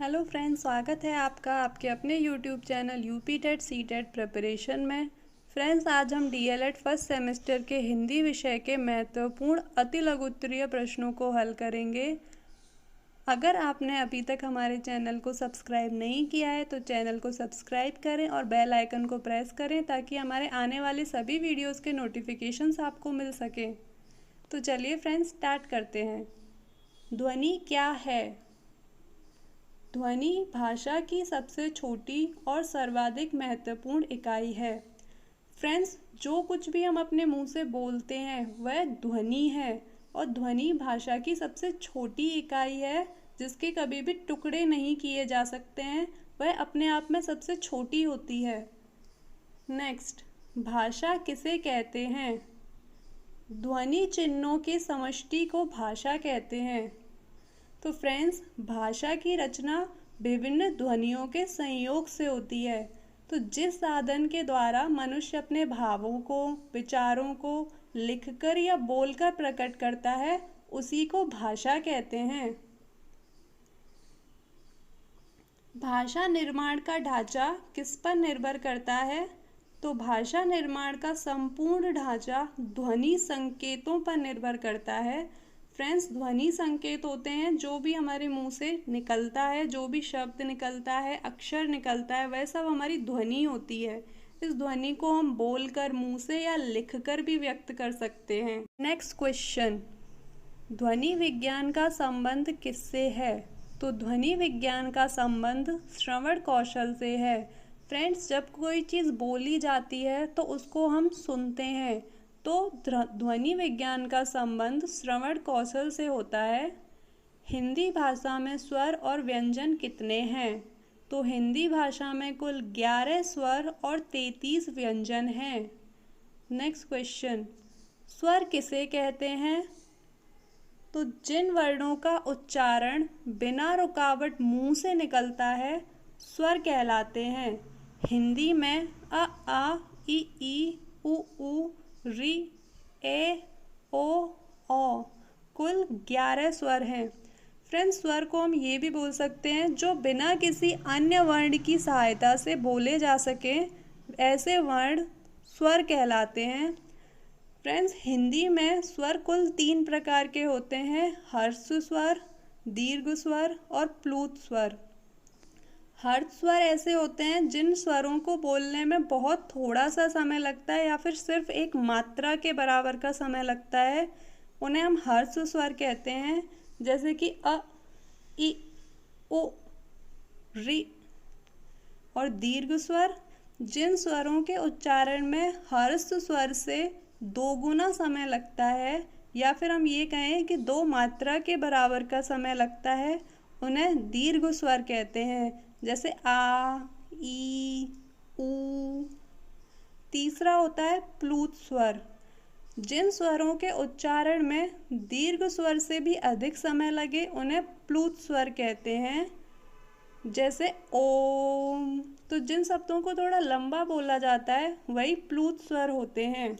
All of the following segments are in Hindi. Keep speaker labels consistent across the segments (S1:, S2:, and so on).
S1: हेलो फ्रेंड्स, स्वागत है आपका आपके अपने YouTube channel UP TET C TET preparation में। फ्रेंड्स, आज हम डीएलएड फर्स्ट सेमेस्टर के हिंदी विषय के महत्वपूर्ण अति लघु उत्तरीय प्रश्नों को हल करेंगे। अगर आपने अभी तक हमारे चैनल को सब्सक्राइब नहीं किया है तो चैनल को सब्सक्राइब करें और बेल आइकन को प्रेस करें ताकि हमारे आने वाले सभी वीडियोज़ के नोटिफिकेशंस आपको मिल सकें। तो चलिए फ्रेंड्स, स्टार्ट करते हैं। ध्वनि क्या है? ध्वनि भाषा की सबसे छोटी और सर्वाधिक महत्वपूर्ण इकाई है। फ्रेंड्स, जो कुछ भी हम अपने मुंह से बोलते हैं वह ध्वनि है और ध्वनि भाषा की सबसे छोटी इकाई है जिसके कभी भी टुकड़े नहीं किए जा सकते हैं। वह अपने आप में सबसे छोटी होती है। नेक्स्ट, भाषा किसे कहते हैं? ध्वनि चिन्हों के समष्टि को भाषा कहते हैं। तो फ्रेंड्स, भाषा की रचना विभिन्न ध्वनियों के संयोग से होती है। तो जिस साधन के द्वारा मनुष्य अपने भावों को, विचारों को लिखकर या बोलकर प्रकट करता है उसी को भाषा कहते हैं। भाषा निर्माण का ढांचा किस पर निर्भर करता है? तो भाषा निर्माण का संपूर्ण ढांचा ध्वनि संकेतों पर निर्भर करता है। फ्रेंड्स, ध्वनि संकेत होते हैं जो भी हमारे मुंह से निकलता है, जो भी शब्द निकलता है, अक्षर निकलता है, वह सब हमारी ध्वनि होती है। इस ध्वनि को हम बोलकर, मुंह से या लिखकर भी व्यक्त कर सकते हैं। नेक्स्ट क्वेश्चन, ध्वनि विज्ञान का संबंध किससे है? तो ध्वनि विज्ञान का संबंध श्रवण कौशल से है। फ्रेंड्स, जब कोई चीज़ बोली जाती है तो उसको हम सुनते हैं, तो ध्वनि विज्ञान का संबंध श्रवण कौशल से होता है। हिंदी भाषा में स्वर और व्यंजन कितने हैं? तो हिंदी भाषा में कुल 11 स्वर और 33 व्यंजन हैं। नेक्स्ट क्वेश्चन, स्वर किसे कहते हैं? तो जिन वर्णों का उच्चारण बिना रुकावट मुंह से निकलता है स्वर कहलाते हैं। हिंदी में अ, आ, ई, उ, री, ए, ओ, कुल 11 स्वर हैं। फ्रेंड्स, स्वर को हम ये भी बोल सकते हैं जो बिना किसी अन्य वर्ण की सहायता से बोले जा सके, ऐसे वर्ण स्वर कहलाते हैं। फ्रेंड्स, हिंदी में स्वर कुल 3 प्रकार के होते हैं: हर्ष स्वर, दीर्घ स्वर और प्लुत स्वर। हर्ष स्वर ऐसे होते हैं जिन स्वरों को बोलने में बहुत थोड़ा सा समय लगता है या फिर सिर्फ एक मात्रा के बराबर का समय लगता है, उन्हें हम हर्ष स्वर कहते हैं। जैसे कि अ, ई, उ, री। और दीर्घ स्वर, जिन स्वरों के उच्चारण में हर्ष स्वर से 2 गुना समय लगता है या फिर हम ये कहें कि 2 मात्रा के बराबर का समय लगता है, उन्हें दीर्घ स्वर कहते हैं। जैसे आ, ई, उ। तीसरा होता है प्लुत स्वर। जिन स्वरों के उच्चारण में दीर्घ स्वर से भी अधिक समय लगे उन्हें प्लुत स्वर कहते हैं। जैसे ओम। तो जिन शब्दों को थोड़ा लंबा बोला जाता है वही प्लुत स्वर होते हैं।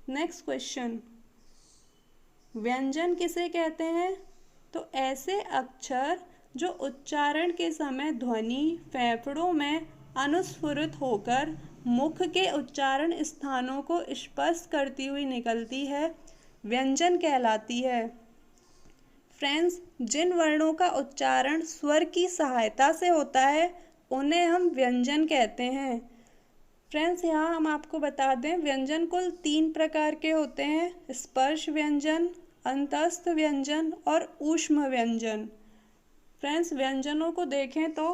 S1: नेक्स्ट क्वेश्चन, व्यंजन किसे कहते हैं? तो ऐसे अक्षर जो उच्चारण के समय ध्वनि फेफड़ों में अनुस्फुरित होकर मुख के उच्चारण स्थानों को स्पर्श करती हुई निकलती है, व्यंजन कहलाती है। फ्रेंड्स, जिन वर्णों का उच्चारण स्वर की सहायता से होता है उन्हें हम व्यंजन कहते हैं। फ्रेंड्स, यहाँ हम आपको बता दें, व्यंजन कुल 3 प्रकार के होते हैं: स्पर्श व्यंजन, अंतस्थ व्यंजन और ऊष्म व्यंजन। फ्रेंड्स, व्यंजनों को देखें तो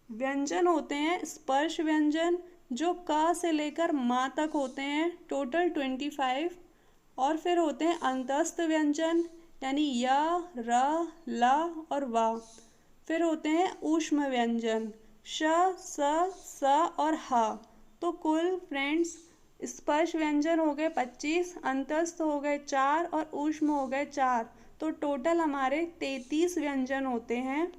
S1: व्यंजन होते हैं स्पर्श व्यंजन जो क से लेकर माँ तक होते हैं, टोटल 25। और फिर होते हैं अंतस्थ व्यंजन यानी य, र, ल और व। फिर होते हैं ऊष्म व्यंजन श, स और ह। तो कुल फ्रेंड्स स्पर्श व्यंजन हो गए 25, अंतस्थ हो गए 4 और ऊष्म हो गए 4। तो टोटल हमारे 33 व्यंजन होते हैं।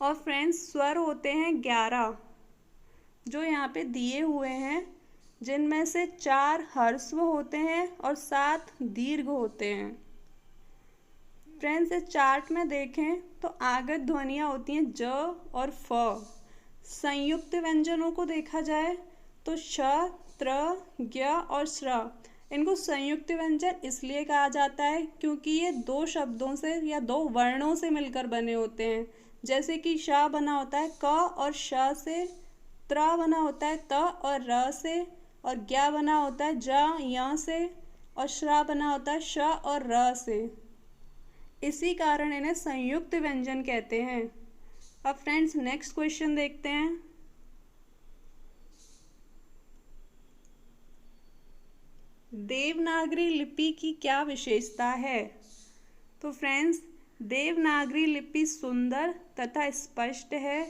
S1: और फ्रेंड्स, स्वर होते हैं 11 जो यहाँ पे दिए हुए हैं, जिनमें से 4 ह्रस्व होते हैं और 7 दीर्घ होते हैं। फ्रेंड्स इस चार्ट में देखें तो आगत ध्वनियाँ होती हैं ज और फ। संयुक्त व्यंजनों को देखा जाए तो श, त्र, ज्ञ और श्र। इनको संयुक्त व्यंजन इसलिए कहा जाता है क्योंकि ये दो शब्दों से या दो वर्णों से मिलकर बने होते हैं। जैसे कि श बना होता है क और श से, त्र बना होता है त और र से, और ज्ञ बना होता है ज, य से, और श्र बना होता है श और र से। इसी कारण इन्हें संयुक्त व्यंजन कहते हैं। अब फ्रेंड्स नेक्स्ट क्वेश्चन देखते हैं। देवनागरी लिपि की क्या विशेषता है? तो फ्रेंड्स देवनागरी लिपि सुंदर तथा स्पष्ट है।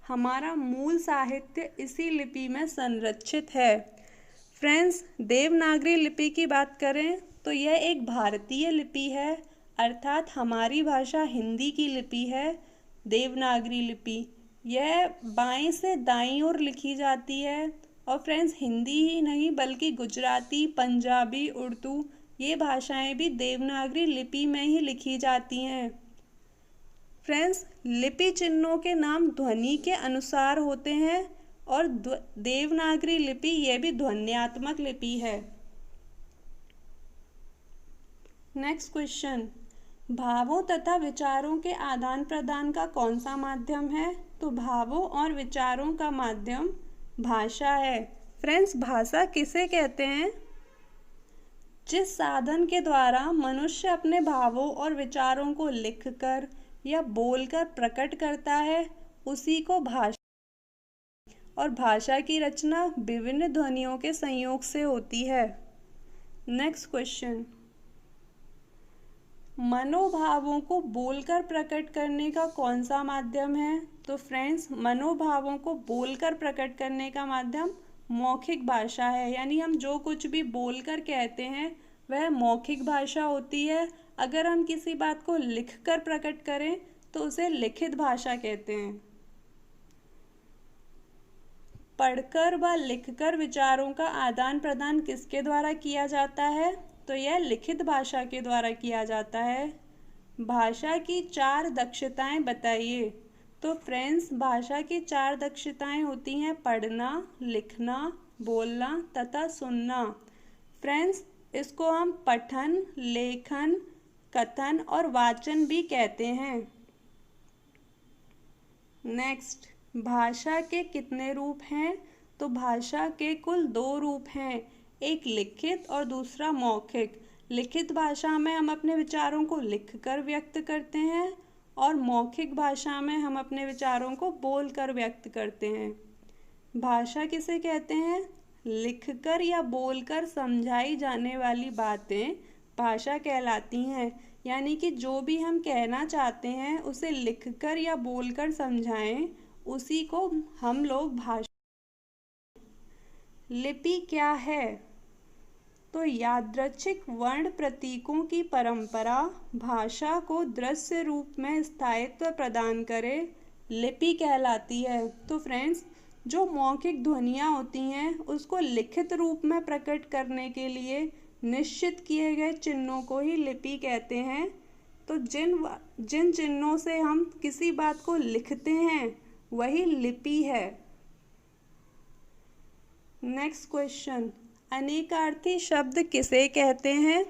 S1: हमारा मूल साहित्य इसी लिपि में संरक्षित है। फ्रेंड्स देवनागरी लिपि की बात करें तो यह एक भारतीय लिपि है, अर्थात हमारी भाषा हिंदी की लिपि है। देवनागरी लिपि यह बाएं से दाईं ओर लिखी जाती है। और फ्रेंड्स हिंदी ही नहीं बल्कि गुजराती, पंजाबी, उर्दू ये भाषाएं भी देवनागरी लिपि में ही लिखी जाती हैं। फ्रेंड्स लिपि चिन्हों के नाम ध्वनि के अनुसार होते हैं और देवनागरी लिपि यह भी ध्वन्यात्मक लिपि है। नेक्स्ट क्वेश्चन, भावों तथा विचारों के आदान प्रदान का कौन सा माध्यम है? तो भावों और विचारों का माध्यम भाषा है। फ्रेंड्स भाषा किसे कहते हैं? जिस साधन के द्वारा मनुष्य अपने भावों और विचारों को लिखकर या बोलकर प्रकट करता है उसी को भाषा। और भाषा की रचना विभिन्न ध्वनियों के संयोग से होती है। नेक्स्ट क्वेश्चन, मनोभावों को बोलकर प्रकट करने का कौन सा माध्यम है? तो फ्रेंड्स मनोभावों को बोलकर प्रकट करने का माध्यम मौखिक भाषा है। यानी हम जो कुछ भी बोलकर कहते हैं वह मौखिक भाषा होती है। अगर हम किसी बात को लिखकर प्रकट करें तो उसे लिखित भाषा कहते हैं। पढ़कर व लिखकर विचारों का आदान प्रदान किसके द्वारा किया जाता है? तो यह लिखित भाषा के द्वारा किया जाता है। भाषा की 4 दक्षताएं बताइए। तो फ्रेंड्स भाषा की 4 दक्षताएं होती हैं पढ़ना, लिखना, बोलना तथा सुनना। फ्रेंड्स इसको हम पठन, लेखन, कथन और वाचन भी कहते हैं। नेक्स्ट, भाषा के कितने रूप हैं? तो भाषा के कुल 2 रूप हैं, एक लिखित और दूसरा मौखिक। लिखित भाषा में हम अपने विचारों को लिखकर व्यक्त करते हैं और मौखिक भाषा में हम अपने विचारों को बोलकर व्यक्त करते हैं। भाषा किसे कहते हैं? लिखकर या बोलकर समझाई जाने वाली बातें भाषा कहलाती हैं। यानी कि जो भी हम कहना चाहते हैं उसे लिखकर या बोलकर समझाएं, उसी को हम लोग भाषा। लिपि क्या है? तो यादृच्छिक वर्ण प्रतीकों की परंपरा भाषा को दृश्य रूप में स्थायित्व प्रदान करे लिपि कहलाती है। तो फ्रेंड्स जो मौखिक ध्वनियाँ होती हैं उसको लिखित रूप में प्रकट करने के लिए निश्चित किए गए चिन्हों को ही लिपि कहते हैं। तो जिन चिन्हों से हम किसी बात को लिखते हैं वही लिपि है। नेक्स्ट क्वेश्चन, अनेकार्थी शब्द किसे कहते हैं?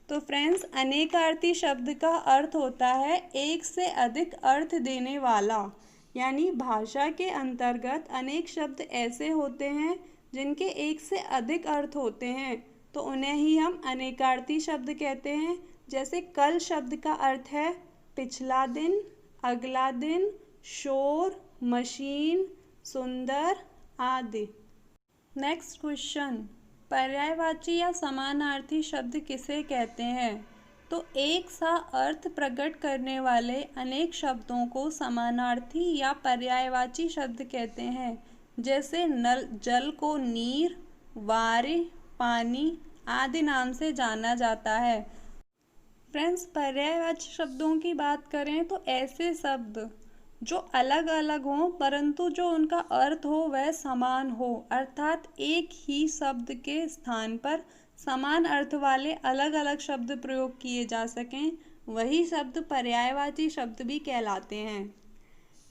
S1: तो फ्रेंड्स अनेकार्थी शब्द का अर्थ होता है एक से अधिक अर्थ देने वाला। यानी भाषा के अंतर्गत अनेक शब्द ऐसे होते हैं जिनके एक से अधिक अर्थ होते हैं, तो उन्हें ही हम अनेकार्थी शब्द कहते हैं। जैसे कल शब्द का अर्थ है पिछला दिन, अगला दिन, शोर, मशीन, सुंदर आदि। नेक्स्ट क्वेश्चन, पर्यायवाची या समानार्थी शब्द किसे कहते हैं? तो एक सा अर्थ प्रकट करने वाले अनेक शब्दों को समानार्थी या पर्यायवाची शब्द कहते हैं। जैसे नल, जल को नीर, वारे, पानी आदि नाम से जाना जाता है। फ्रेंड्स पर्यायवाची शब्दों की बात करें तो ऐसे शब्द जो अलग अलग हों परंतु जो उनका अर्थ हो वह समान हो, अर्थात एक ही शब्द के स्थान पर समान अर्थ वाले अलग अलग शब्द प्रयोग किए जा सकें, वही शब्द पर्यायवाची शब्द भी कहलाते हैं।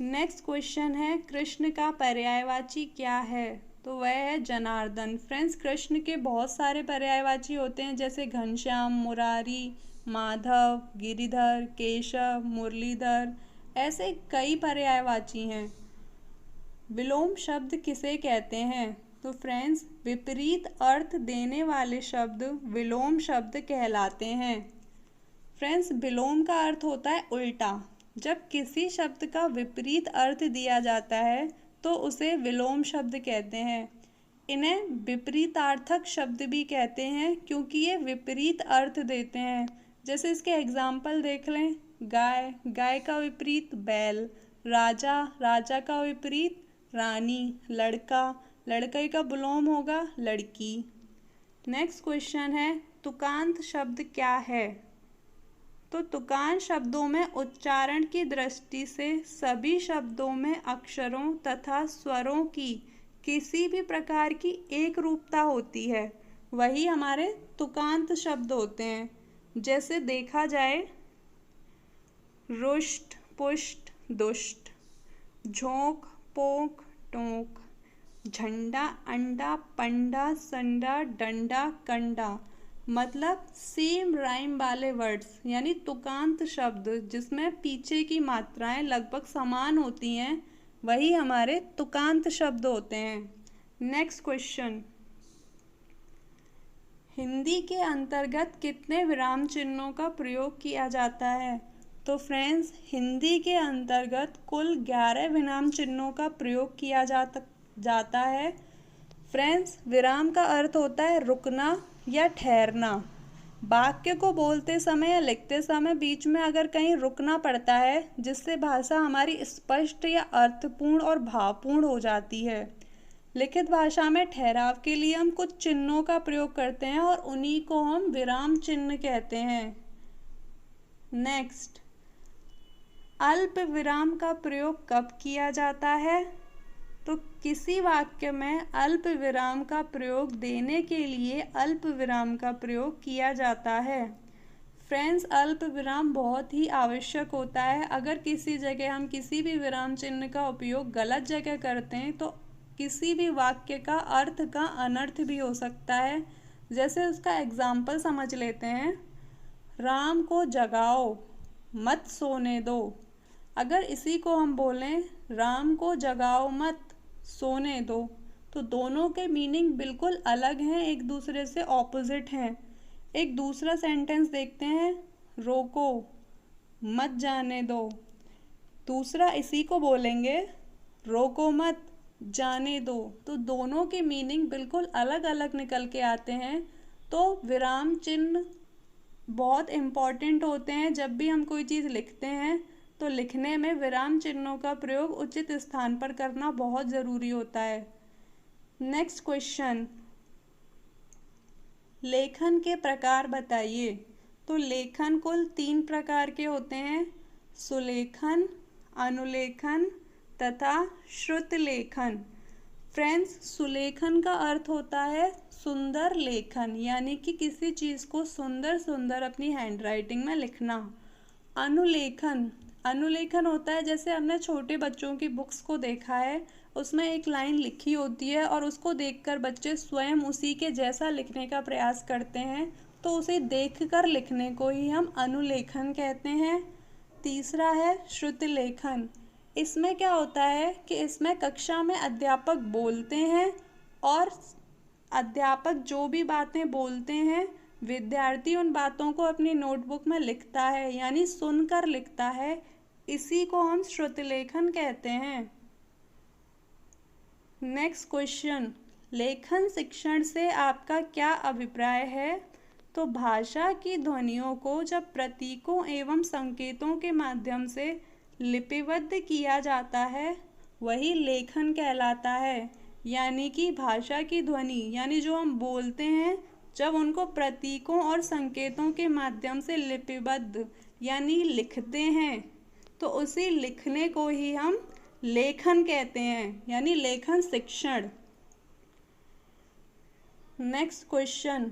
S1: नेक्स्ट क्वेश्चन है, कृष्ण का पर्यायवाची क्या है? तो वह है जनार्दन। फ्रेंड्स, कृष्ण के बहुत सारे पर्यायवाची होते हैं, जैसे घनश्याम, मुरारी, माधव, गिरिधर, केशव, मुरलीधर, ऐसे कई पर्यायवाची हैं। विलोम शब्द किसे कहते हैं? तो फ्रेंड्स, विपरीत अर्थ देने वाले शब्द विलोम शब्द कहलाते हैं। फ्रेंड्स, विलोम का अर्थ होता है उल्टा। जब किसी शब्द का विपरीत अर्थ दिया जाता है तो उसे विलोम शब्द कहते हैं। इन्हें विपरीतार्थक शब्द भी कहते हैं क्योंकि ये विपरीत अर्थ देते हैं। जैसे इसके एग्जाम्पल देख लें, गाय, गाय का विपरीत बैल, राजा, राजा का विपरीत रानी, लड़का, लड़के का विलोम होगा लड़की। नेक्स्ट क्वेश्चन है, तुकांत शब्द क्या है? तो तुकांत शब्दों में उच्चारण की दृष्टि से सभी शब्दों में अक्षरों तथा स्वरों की किसी भी प्रकार की एक रूपता होती है, वही हमारे तुकांत शब्द होते हैं। जैसे देखा जाए, रुष्ट, पुष्ट, दुष्ट, झोंक, पोंक, टोंक, झंडा, अंडा, पंडा, संडा, डंडा, कंडा, मतलब सेम राइम वाले वर्ड्स, यानी तुकांत शब्द जिसमें पीछे की मात्राएं लगभग समान होती हैं, वही हमारे तुकांत शब्द होते हैं। नेक्स्ट क्वेश्चन, हिंदी के अंतर्गत कितने विराम चिन्हों का प्रयोग किया जाता है? तो फ्रेंड्स, हिंदी के अंतर्गत कुल 11 विराम चिन्हों का प्रयोग किया जाता है। फ्रेंड्स, विराम का अर्थ होता है रुकना या ठहरना। वाक्य को बोलते समय या लिखते समय बीच में अगर कहीं रुकना पड़ता है, जिससे भाषा हमारी स्पष्ट या अर्थपूर्ण और भावपूर्ण हो जाती है। लिखित भाषा में ठहराव के लिए हम कुछ चिन्हों का प्रयोग करते हैं और उन्हीं को हम विराम चिन्ह कहते हैं। नेक्स्ट, अल्प विराम का प्रयोग कब किया जाता है? तो किसी वाक्य में अल्प विराम का प्रयोग देने के लिए अल्प विराम का प्रयोग किया जाता है। फ्रेंड्स, अल्प विराम बहुत ही आवश्यक होता है। अगर किसी जगह हम किसी भी विराम चिन्ह का उपयोग गलत जगह करते हैं तो किसी भी वाक्य का अर्थ का अनर्थ भी हो सकता है। जैसे उसका एग्जाम्पल समझ लेते हैं, राम को जगाओ, मत सोने दो। अगर इसी को हम बोलें, राम को जगाओ मत, सोने दो, तो दोनों के मीनिंग बिल्कुल अलग हैं, एक दूसरे से ऑपोजिट हैं। एक दूसरा सेंटेंस देखते हैं, रोको, मत जाने दो। दूसरा इसी को बोलेंगे, रोको मत, जाने दो, तो दोनों के मीनिंग बिल्कुल अलग अलग निकल के आते हैं। तो विराम चिन्ह बहुत इम्पॉर्टेंट होते हैं। जब भी हम कोई चीज़ लिखते हैं तो लिखने में विराम चिन्हों का प्रयोग उचित स्थान पर करना बहुत ज़रूरी होता है। नेक्स्ट क्वेश्चन, लेखन के प्रकार बताइए। तो लेखन कुल 3 प्रकार के होते हैं, सुलेखन, अनुलेखन तथा श्रुत लेखन। फ्रेंड्स, सुलेखन का अर्थ होता है सुंदर लेखन, यानी कि किसी चीज़ को सुंदर सुंदर अपनी हैंडराइटिंग में लिखना। अनुलेखन होता है, जैसे हमने छोटे बच्चों की बुक्स को देखा है, उसमें एक लाइन लिखी होती है और उसको देखकर बच्चे स्वयं उसी के जैसा लिखने का प्रयास करते हैं, तो उसे देखकर लिखने को ही हम अनुलेखन कहते हैं। तीसरा है श्रुतलेखन। इसमें क्या होता है कि इसमें कक्षा में अध्यापक बोलते हैं और अध्यापक जो भी बातें बोलते हैं, विद्यार्थी उन बातों को अपनी नोटबुक में लिखता है, यानी सुनकर लिखता है। इसी को हम श्रुतलेखन कहते हैं। नेक्स्ट क्वेश्चन, लेखन शिक्षण से आपका क्या अभिप्राय है? तो भाषा की ध्वनियों को जब प्रतीकों एवं संकेतों के माध्यम से लिपिबद्ध किया जाता है, वही लेखन कहलाता है। यानी कि भाषा की ध्वनि, यानी जो हम बोलते हैं, जब उनको प्रतीकों और संकेतों के माध्यम से लिपिबद्ध यानी लिखते हैं, तो उसी लिखने को ही हम लेखन कहते हैं, यानी लेखन शिक्षण। नेक्स्ट क्वेश्चन,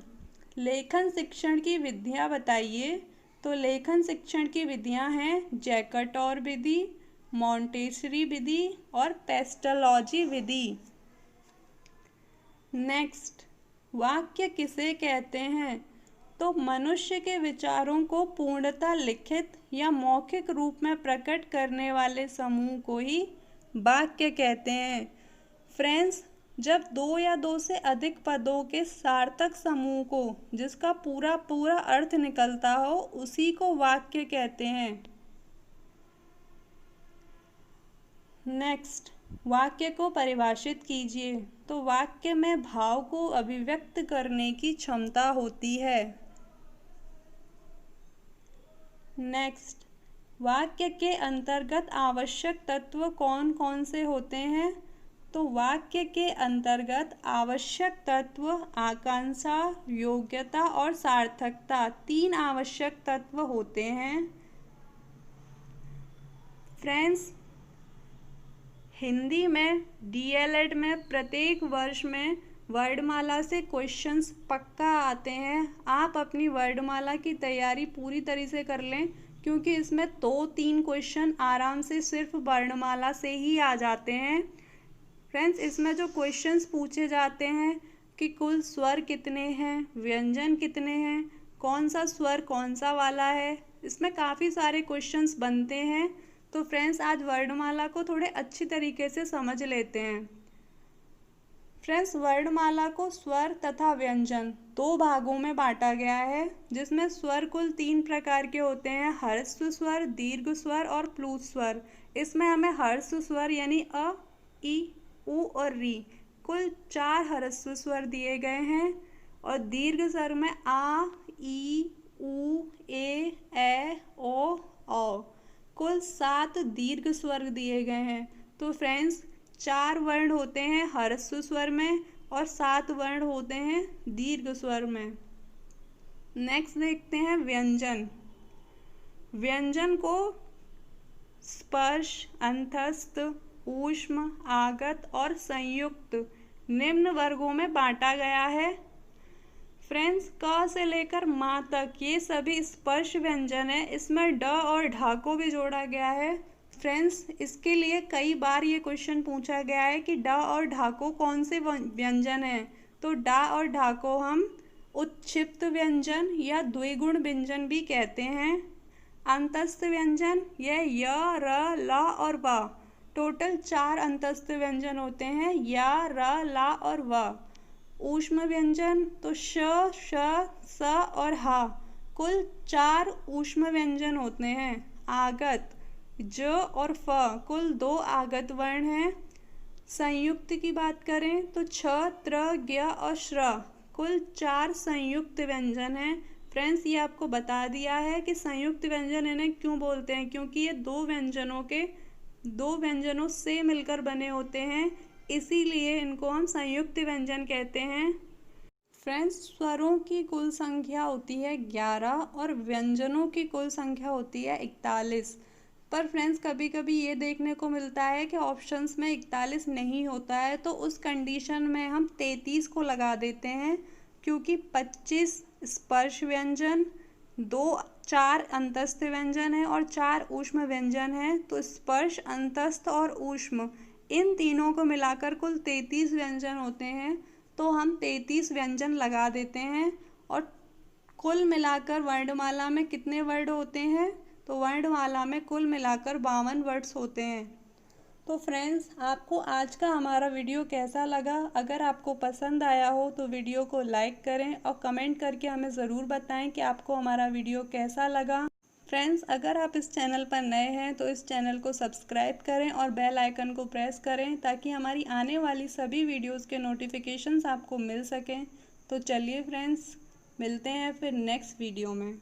S1: लेखन शिक्षण की विधियाँ बताइए। तो लेखन शिक्षण की विधियां हैं जैकर्टोर विधि, मॉन्टेसरी विधि और पेस्टलॉजी विधि। नेक्स्ट, वाक्य किसे कहते हैं? तो मनुष्य के विचारों को पूर्णतः लिखित या मौखिक रूप में प्रकट करने वाले समूह को ही वाक्य कहते हैं। फ्रेंड्स, जब दो या दो से अधिक पदों के सार्थक समूह को जिसका पूरा पूरा अर्थ निकलता हो उसी को वाक्य कहते हैं। नेक्स्ट, वाक्य को परिभाषित कीजिए। तो वाक्य में भाव को अभिव्यक्त करने की क्षमता होती है। नेक्स्ट, वाक्य के अंतर्गत आवश्यक तत्व कौन कौन से होते हैं? तो वाक्य के अंतर्गत आवश्यक तत्व आकांक्षा, योग्यता और सार्थकता, 3 आवश्यक तत्व होते हैं। फ्रेंड्स, हिंदी में डीएलएड में प्रत्येक वर्ष में वर्णमाला से क्वेश्चंस पक्का आते हैं। आप अपनी वर्णमाला की तैयारी पूरी तरह से कर लें, क्योंकि इसमें 2-3 क्वेश्चन आराम से सिर्फ वर्णमाला से ही आ जाते हैं। फ्रेंड्स, इसमें जो क्वेश्चंस पूछे जाते हैं कि कुल स्वर कितने हैं, व्यंजन कितने हैं, कौन सा स्वर कौन सा वाला है, इसमें काफ़ी सारे क्वेश्चंस बनते हैं। तो फ्रेंड्स, आज वर्णमाला को थोड़े अच्छी तरीके से समझ लेते हैं। फ्रेंड्स, वर्णमाला को स्वर तथा व्यंजन 2 भागों में बांटा गया है, जिसमें स्वर कुल 3 प्रकार के होते हैं, ह्रस्व स्वर, दीर्घ स्वर और प्लूत स्वर। इसमें हमें ह्रस्व स्वर यानी अ, ई, उ और री कुल 4 ह्रस्व स्वर दिए गए हैं, और दीर्घ स्वर में आ, ई, उ, ए, ओ, औ कुल 7 दीर्घ स्वर दिए गए हैं। तो फ्रेंड्स, 4 वर्ण होते हैं ह्रस्व स्वर में और 7 वर्ण होते हैं दीर्घ स्वर में। नेक्स्ट देखते हैं व्यंजन। व्यंजन को स्पर्श, अंतस्थ, ऊष्म, आगत और संयुक्त निम्न वर्गों में बांटा गया है। फ्रेंड्स, क से लेकर माँ तक ये सभी स्पर्श व्यंजन है। इसमें ड और ढ को भी जोड़ा गया है। फ्रेंड्स, इसके लिए कई बार ये क्वेश्चन पूछा गया है कि ड और ढ को कौन से व्यंजन है। तो ड और ढ को हम उत्क्षिप्त व्यंजन या द्विगुण व्यंजन भी कहते हैं। अंतस्थ व्यंजन यह य, र, ल और व, टोटल 4 अंतस्थ व्यंजन होते हैं, या, र, ला और व। ऊष्म व्यंजन तो श, श, स और ह, कुल 4 ऊष्म व्यंजन होते हैं। आगत ज और फ, कुल 2 आगत वर्ण हैं। संयुक्त की बात करें तो छ, त्र, ज्ञ और श्र, कुल 4 संयुक्त व्यंजन हैं। फ्रेंड्स, ये आपको बता दिया है कि संयुक्त व्यंजन इन्हें क्यों बोलते हैं, क्योंकि ये 2 व्यंजनों से मिलकर बने होते हैं, इसीलिए इनको हम संयुक्त व्यंजन कहते हैं। फ्रेंड्स, स्वरों की कुल संख्या होती है 11 और व्यंजनों की कुल संख्या होती है 41। पर फ्रेंड्स, कभी कभी ये देखने को मिलता है कि ऑप्शंस में 41 नहीं होता है, तो उस कंडीशन में हम 33 को लगा देते हैं, क्योंकि 25 स्पर्श व्यंजन, 4 अंतस्थ व्यंजन है और 4 ऊष्म व्यंजन है। तो स्पर्श, अंतस्थ और ऊष्म इन तीनों को मिलाकर कुल 33 व्यंजन होते हैं। तो हम 33 व्यंजन लगा देते हैं। और कुल मिलाकर वर्णमाला में कितने वर्ड होते हैं? तो वर्णमाला में कुल मिलाकर 52 वर्ड्स होते हैं। तो फ्रेंड्स, आपको आज का हमारा वीडियो कैसा लगा? अगर आपको पसंद आया हो तो वीडियो को लाइक करें और कमेंट करके हमें ज़रूर बताएं कि आपको हमारा वीडियो कैसा लगा। फ्रेंड्स, अगर आप इस चैनल पर नए हैं तो इस चैनल को सब्सक्राइब करें और बेल आइकन को प्रेस करें, ताकि हमारी आने वाली सभी वीडियोस के नोटिफिकेशंस आपको मिल सकें। तो चलिए फ्रेंड्स, मिलते हैं फिर नेक्स्ट वीडियो में।